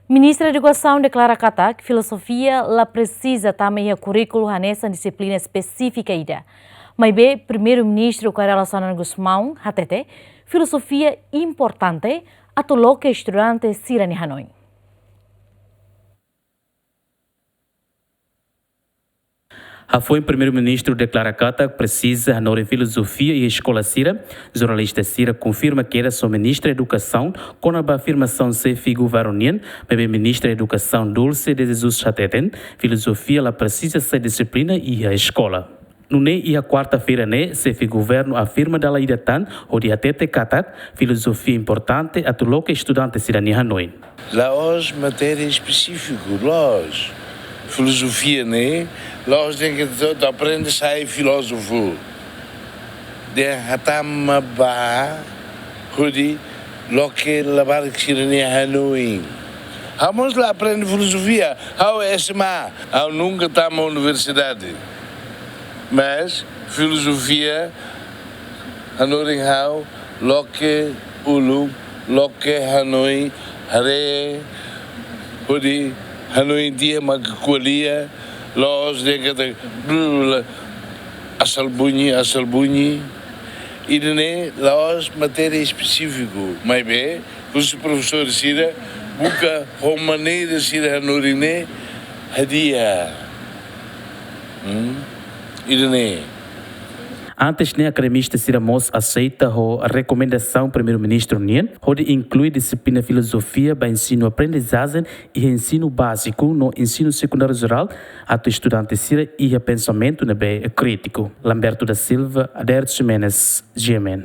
Ministra da Educação declara que filosofia lá precisa também o currículo nessa disciplina específica ida. Mas bem, primeiro-ministro com relação a Gusmão, HTT, filosofia importante a todo que estudante sira em Hanoi. Foi o primeiro-ministro declara que precisa na filosofia e escola Sira. Jornalista Sira confirma que era sua ministra da Educação, com a afirmação se figu varonian, bebê ministra da Educação Dulce de Jesus Chateten, filosofia ela precisa ser disciplina e a escola. No ne e a quarta-feira se o governo afirma da ida tan ou de até katak filosofia importante a todo que estudante Sira em Hanoi. Lá hoje matéria específica, nós filosofia nós tem que aprender a ser filósofo. De hatama ba hudi loke labar kirani Hanoi. Vamos lá aprender filosofia. How SMA, how nunca está na universidade. Mas filosofia Hanoi how loke ulu loke Hanoi hare hudi Hanoi dia magkulia los de asal bunyi ini los matéria específico mas bem os professores Sira buka maneira Sira Hanoi hadia ini. Antes, a academista Sira Mos aceita a recomendação do primeiro-ministro Nien, onde inclui disciplina filosofia para ensino-aprendizagem e ensino básico no ensino secundário geral, a estudante Sira e a pensamento crítico. Lamberto da Silva, Aderto Jimenez, GMN.